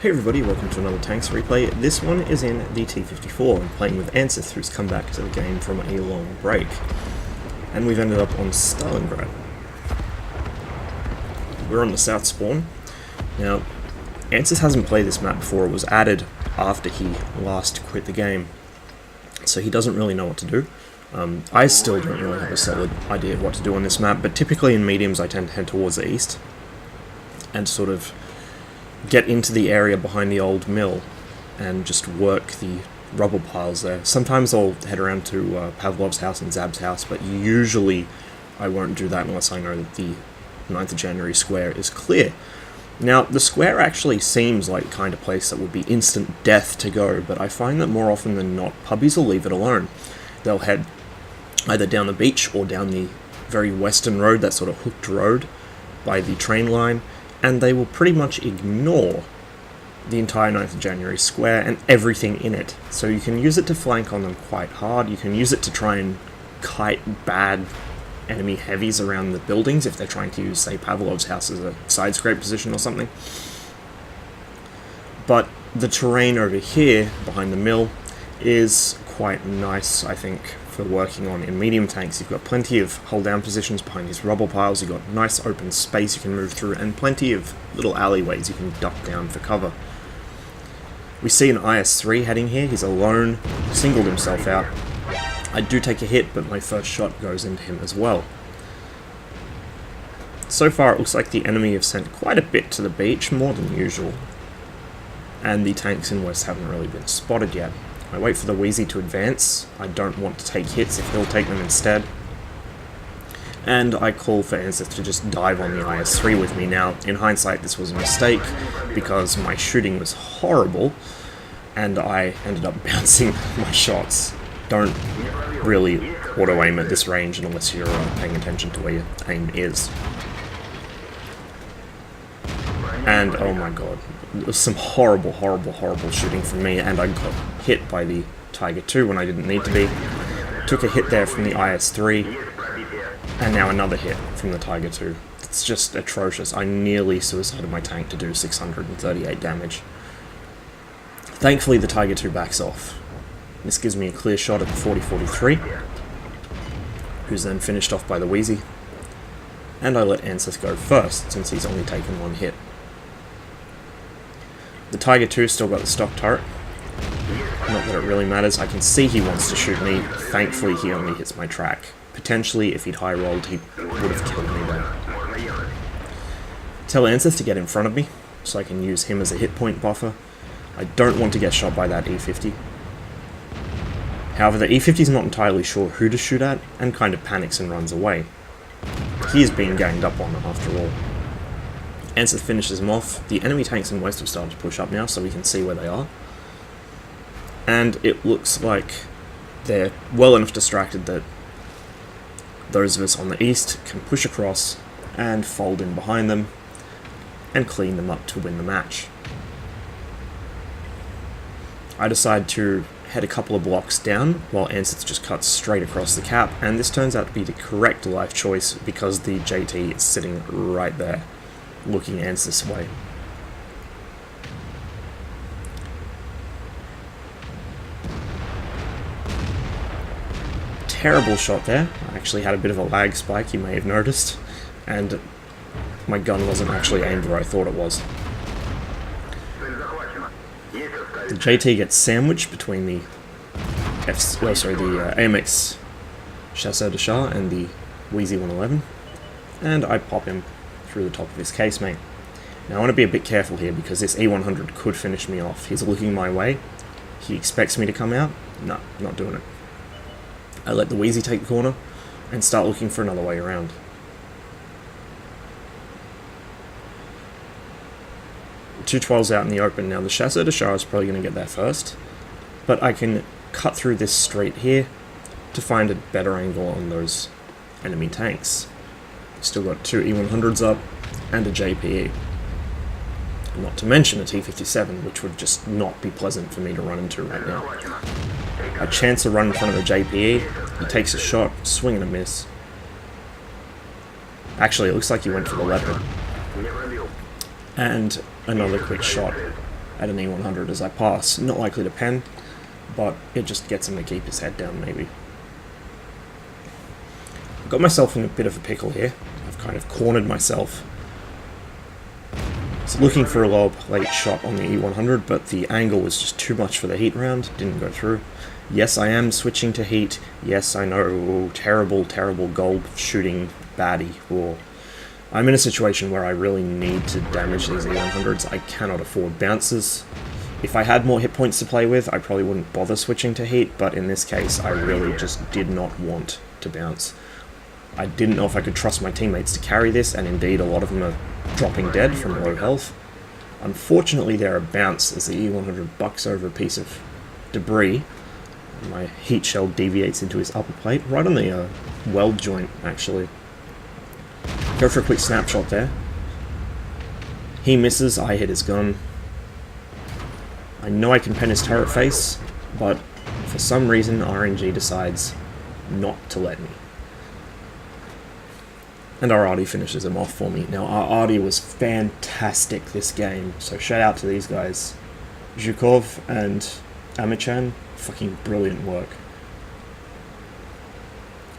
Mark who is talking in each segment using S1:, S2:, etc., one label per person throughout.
S1: Hey everybody, welcome to another Tanks replay. This one is in the T-54. I'm playing with Anseth, who's come back to the game from a long break. And we've ended up on Stalingrad. We're on the south spawn. Now, Anseth hasn't played this map before. It was added after he last quit the game. So he doesn't really know what to do. I still don't really have a solid idea of what to do on this map, but typically in mediums I tend to head towards the east and sort of get into the area behind the old mill and just work the rubble piles there. Sometimes I'll head around to Pavlov's house and Zab's house, but usually I won't do that unless I know that the 9th of January square is clear. Now, the square actually seems like the kind of place that would be instant death to go, but I find that more often than not, pubbies will leave it alone. They'll head either down the beach or down the very western road, that sort of hooked road by the train line, and they will pretty much ignore the entire 9th of January square and everything in it. So you can use it to flank on them quite hard. You can use it to try and kite bad enemy heavies around the buildings if they're trying to use, say, Pavlov's house as a side scrape position or something. But the terrain over here, behind the mill, is quite nice, I think, for working on in medium tanks. You've got plenty of hold-down positions behind these rubble piles, you've got nice open space you can move through, and plenty of little alleyways you can duck down for cover. We see an IS-3 heading here. He's alone, singled himself out. I do take a hit, but my first shot goes into him as well. So far it looks like the enemy have sent quite a bit to the beach, more than usual. And the tanks in West haven't really been spotted yet. I wait for the Wheezy to advance. I don't want to take hits if he'll take them instead. And I call for Anseth to just dive on the IS-3 with me. Now, in hindsight, this was a mistake because my shooting was horrible and I ended up bouncing my shots. Don't really auto-aim at this range unless you're paying attention to where your aim is. And oh my god, it was some horrible shooting from me, and I got hit by the Tiger 2 when I didn't need to be. Took a hit there from the IS-3, and now another hit from the Tiger 2. It's just atrocious. I nearly suicided my tank to do 638 damage. Thankfully the Tiger 2 backs off. This gives me a clear shot at the 40-43, who's then finished off by the Wheezy, and I let Anseth go first, since he's only taken one hit. The Tiger 2 still got the stock turret. Not that it really matters. I can see he wants to shoot me. Thankfully he only hits my track. Potentially, if he'd high rolled, he would have killed me there. Tell Anseth to get in front of me, so I can use him as a hit point buffer. I don't want to get shot by that E-50. However, the E-50 is not entirely sure who to shoot at, and kind of panics and runs away. He is being ganged up on, after all. Anseth finishes him off. The enemy tanks in West have started to push up now, so we can see where they are. And it looks like they're well enough distracted that those of us on the east can push across and fold in behind them and clean them up to win the match. I decide to head a couple of blocks down while Anseth just cuts straight across the cap, and this turns out to be the correct life choice because the JT is sitting right there, looking Anseth's way. Terrible shot there. I actually had a bit of a lag spike, you may have noticed, and my gun wasn't actually aimed where I thought it was. The JT gets sandwiched between the AMX Chasseur de Char and the Wheezy 111, and I pop him through the top of his casemate. Now I want to be a bit careful here because this E100 could finish me off. He's looking my way. He expects me to come out. No, not doing it. I let the Wheezy take the corner and start looking for another way around. The 212's out in the open now. The Chasseur de Char is probably going to get there first, but I can cut through this street here to find a better angle on those enemy tanks. Still got two E100s up and a JPE. Not to mention a T-57, which would just not be pleasant for me to run into right now. A chance to run in front of the JPE. He takes a shot, swing and a miss. Actually, it looks like he went for the Leopard. And another quick shot at an E100 as I pass. Not likely to pen, but it just gets him to keep his head down, maybe. I've got myself in a bit of a pickle here. I've kind of cornered myself. I was looking for a low plate shot on the E100, but the angle was just too much for the heat round. Didn't go through. Yes, I am switching to heat. Yes, I know. Ooh, terrible, terrible goal shooting baddie. Ooh. I'm in a situation where I really need to damage these E100s. I cannot afford bounces. If I had more hit points to play with, I probably wouldn't bother switching to heat, but in this case, I really just did not want to bounce. I didn't know if I could trust my teammates to carry this, and indeed a lot of them are dropping dead from low health. Unfortunately, they're a bounce as the E100 bucks over a piece of debris. My heat shell deviates into his upper plate, right on the weld joint, actually. Go for a quick snapshot there. He misses, I hit his gun. I know I can pen his turret face, but for some reason RNG decides not to let me. And our Artie finishes him off for me. Now, our Artie was fantastic this game, so shout out to these guys. Zhukov and Amichan, fucking brilliant work.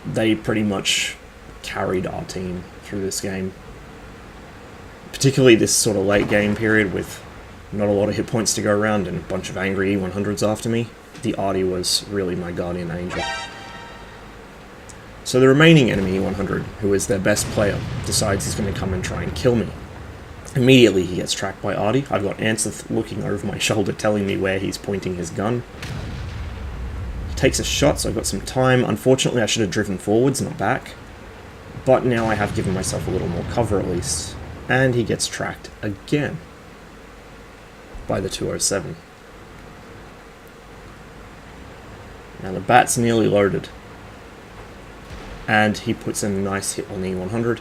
S1: They pretty much carried our team through this game. Particularly this sort of late game period with not a lot of hit points to go around and a bunch of angry E100s after me. The Artie was really my guardian angel. So the remaining enemy E100, who is their best player, decides he's going to come and try and kill me. Immediately he gets tracked by Artie. I've got Anseth looking over my shoulder telling me where he's pointing his gun. He takes a shot, so I've got some time. Unfortunately I should have driven forwards, not back. But now I have given myself a little more cover at least. And he gets tracked again by the 207. Now the bat's nearly loaded. And he puts in a nice hit on the E100.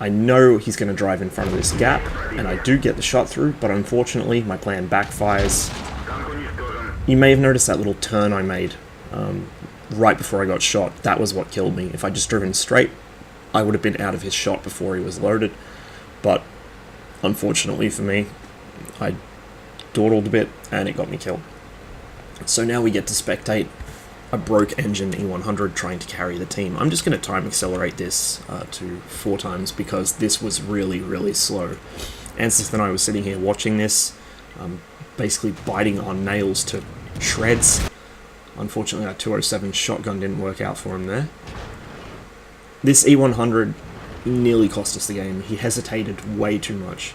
S1: I know he's going to drive in front of this gap, and I do get the shot through, but unfortunately my plan backfires. You may have noticed that little turn I made right before I got shot. That was what killed me. If I'd just driven straight, I would have been out of his shot before he was loaded. But unfortunately for me, I dawdled a bit, and it got me killed. So now we get to spectate a broke engine E100 trying to carry the team. I'm just going to time accelerate this to 4 times because this was really, really slow. Anseth and I were sitting here watching this, basically biting on nails to shreds. Unfortunately, that 207 shotgun didn't work out for him there. This E100 nearly cost us the game. He hesitated way too much.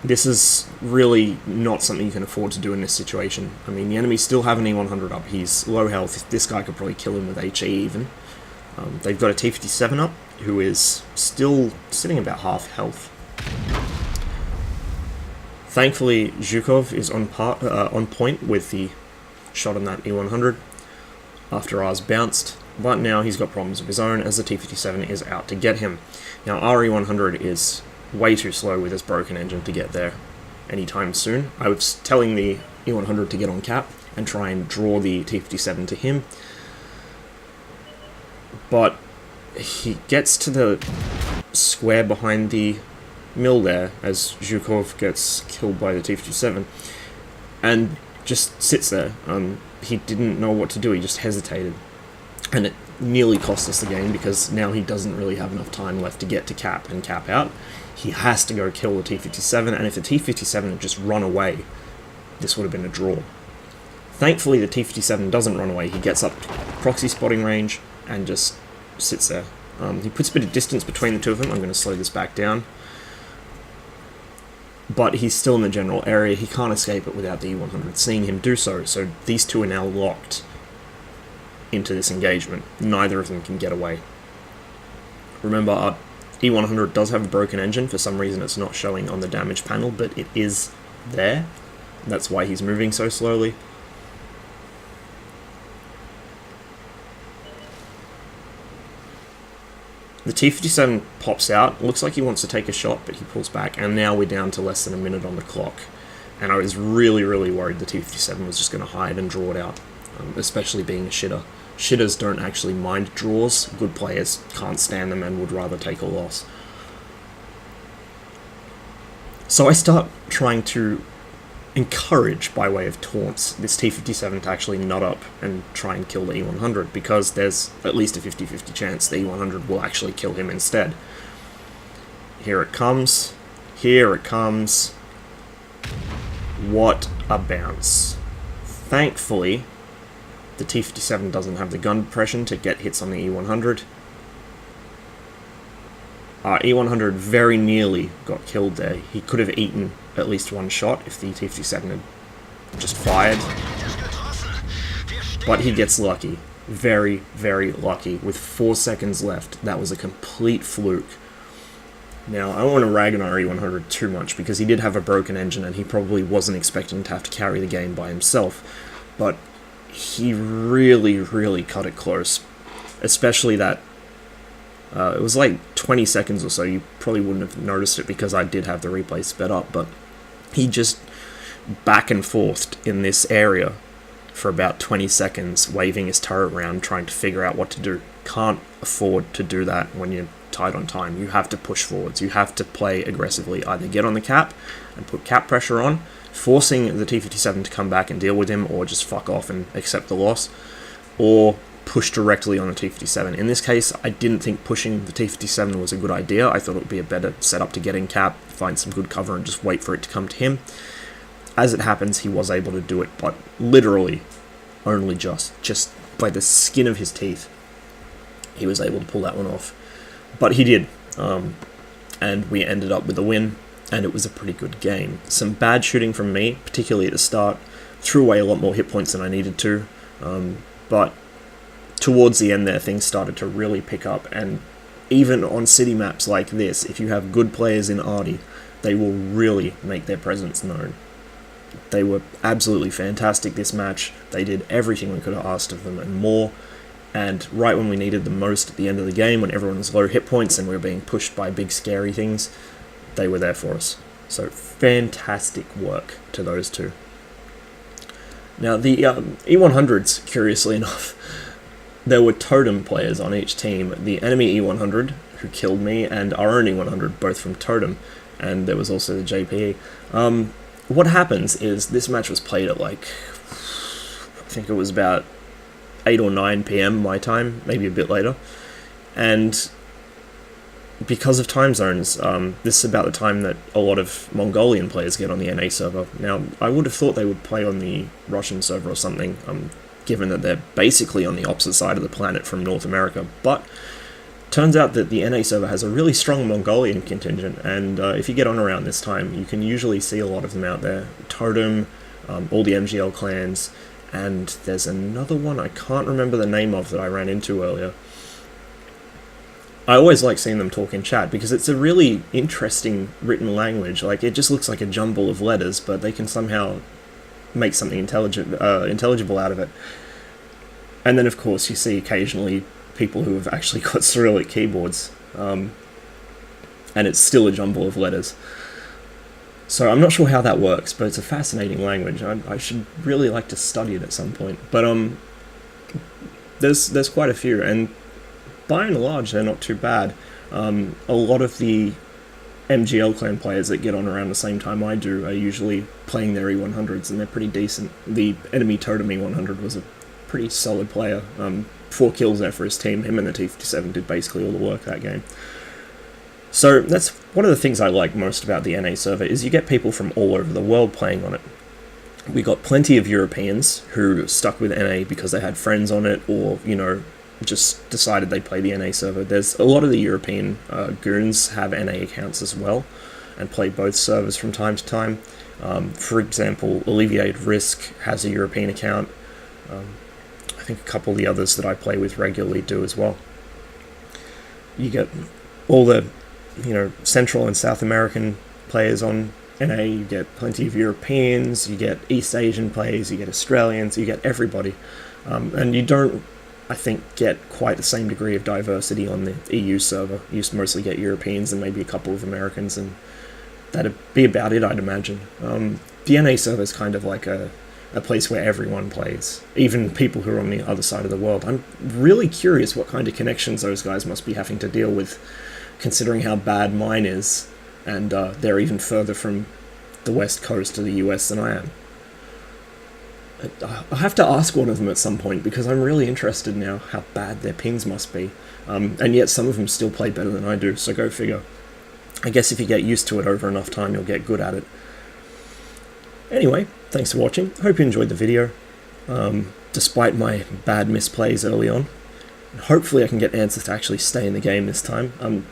S1: This is really not something you can afford to do in this situation. I mean, the enemies still have an E100 up. He's low health. This guy could probably kill him with HE even. They've got a T-57 up, who is still sitting about half health. Thankfully, Zhukov is on point with the shot on that E100 after ours bounced, but now he's got problems of his own as the T-57 is out to get him. Now, our E100 is way too slow with his broken engine to get there anytime soon. I was telling the E100 to get on cap and try and draw the T-57 to him, but he gets to the square behind the mill there as Zhukov gets killed by the T-57 and just sits there. He didn't know what to do, he just hesitated, and it nearly cost us the game because now he doesn't really have enough time left to get to cap and cap out. He has to go kill the T-57, and if the T-57 had just run away, this would have been a draw. Thankfully, the T-57 doesn't run away. He gets up to proxy spotting range and just sits there. He puts a bit of distance between the two of them. I'm going to slow this back down. But he's still in the general area. He can't escape it without the E100 seeing him do so. So these two are now locked into this engagement. Neither of them can get away. Remember, our E100 does have a broken engine. For some reason it's not showing on the damage panel, but it is there. That's why he's moving so slowly. The T-57 pops out, looks like he wants to take a shot, but he pulls back, and now we're down to less than a minute on the clock. And I was really, really worried the T-57 was just going to hide and draw it out, especially being a shitter. Shitters don't actually mind draws. Good players can't stand them and would rather take a loss. So I start trying to encourage, by way of taunts, this T-57 to actually nut up and try and kill the E-100, because there's at least a 50-50 chance the E-100 will actually kill him instead. Here it comes. Here it comes. What a bounce. Thankfully, the T-57 doesn't have the gun depression to get hits on the E-100. E-100 very nearly got killed there. He could have eaten at least one shot if the T-57 had just fired. But he gets lucky. Very, very lucky. With 4 seconds left, that was a complete fluke. Now, I don't want to rag on our E-100 too much, because he did have a broken engine and he probably wasn't expecting to have to carry the game by himself. But he really, really cut it close. Especially that it was like 20 seconds or so. You probably wouldn't have noticed it because I did have the replay sped up, but he just back and forthed in this area for about 20 seconds, waving his turret around, trying to figure out what to do. Can't afford to do that when you're tight on time. You have to push forwards. You have to play aggressively. Either get on the cap and put cap pressure on, forcing the T-57 to come back and deal with him, or just fuck off and accept the loss, or push directly on the T-57. In this case, I didn't think pushing the T-57 was a good idea. I thought it would be a better setup to get in cap, find some good cover, and just wait for it to come to him. As it happens, he was able to do it, but literally only just by the skin of his teeth, he was able to pull that one off. But he did, and we ended up with a win, and it was a pretty good game. Some bad shooting from me, particularly at the start. Threw away a lot more hit points than I needed to, but towards the end there, things started to really pick up, and even on city maps like this, if you have good players in Arty, they will really make their presence known. They were absolutely fantastic this match. They did everything we could have asked of them and more, and right when we needed them most at the end of the game, when everyone was low hit points and we were being pushed by big scary things, they were there for us. So fantastic work to those two. Now the E100s, curiously enough, there were totem players on each team. The enemy E100, who killed me, and our own E100, both from totem, and there was also the JPE. What happens is, this match was played at like, I think it was about 8 or 9 PM my time, maybe a bit later, and because of time zones, this is about the time that a lot of Mongolian players get on the NA server. Now, I would have thought they would play on the Russian server or something, given that they're basically on the opposite side of the planet from North America, but turns out that the NA server has a really strong Mongolian contingent, and if you get on around this time, you can usually see a lot of them out there. Totem, all the MGL clans, and there's another one I can't remember the name of that I ran into earlier. I always like seeing them talk in chat, because it's a really interesting written language. Like, it just looks like a jumble of letters, but they can somehow make something intelligible out of it. And then, of course, you see occasionally people who have actually got Cyrillic keyboards, and it's still a jumble of letters. So I'm not sure how that works, but it's a fascinating language. I should really like to study it at some point. But there's quite a few, and by and large, they're not too bad. A lot of the MGL clan players that get on around the same time I do are usually playing their E100s, and they're pretty decent. The enemy Totem E100 was a pretty solid player. 4 kills there for his team. Him and the T-57 did basically all the work that game. So that's one of the things I like most about the NA server, is you get people from all over the world playing on it. We got plenty of Europeans who stuck with NA because they had friends on it, or, you know, just decided they'd play the NA server. There's a lot of the European goons have NA accounts as well, and play both servers from time to time. For example, Alleviated Risk has a European account. I think a couple of the others that I play with regularly do as well. You get all the, you know, Central and South American players on NA, you get plenty of Europeans, you get East Asian players, you get Australians, you get everybody. And you don't, I think, get quite the same degree of diversity on the EU server. You mostly get Europeans and maybe a couple of Americans, and that'd be about it, I'd imagine. The NA server is kind of like a place where everyone plays, even people who are on the other side of the world. I'm really curious what kind of connections those guys must be having to deal with, considering how bad mine is. and they're even further from the west coast of the US than I am. I'll have to ask one of them at some point, because I'm really interested now how bad their pings must be. And yet some of them still play better than I do, so go figure. I guess if you get used to it over enough time, you'll get good at it. Anyway, thanks for watching. Hope you enjoyed the video, despite my bad misplays early on. Hopefully I can get Ansys to actually stay in the game this time.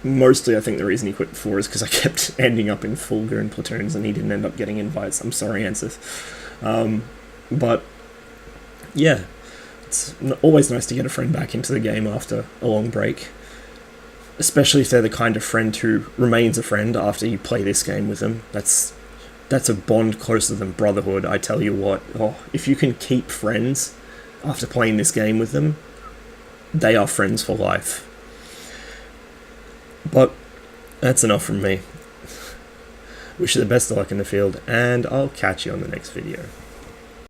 S1: Mostly I think the reason he quit before is because I kept ending up in Fulgur and Platoons and he didn't end up getting invites. I'm sorry, Ansys. But yeah, it's always nice to get a friend back into the game after a long break, especially if they're the kind of friend who remains a friend after you play this game with them. That's a bond closer than brotherhood, I tell you what. Oh, if you can keep friends after playing this game with them, they are friends for life. But that's enough from me. Wish you the best of luck in the field, and I'll catch you on the next video.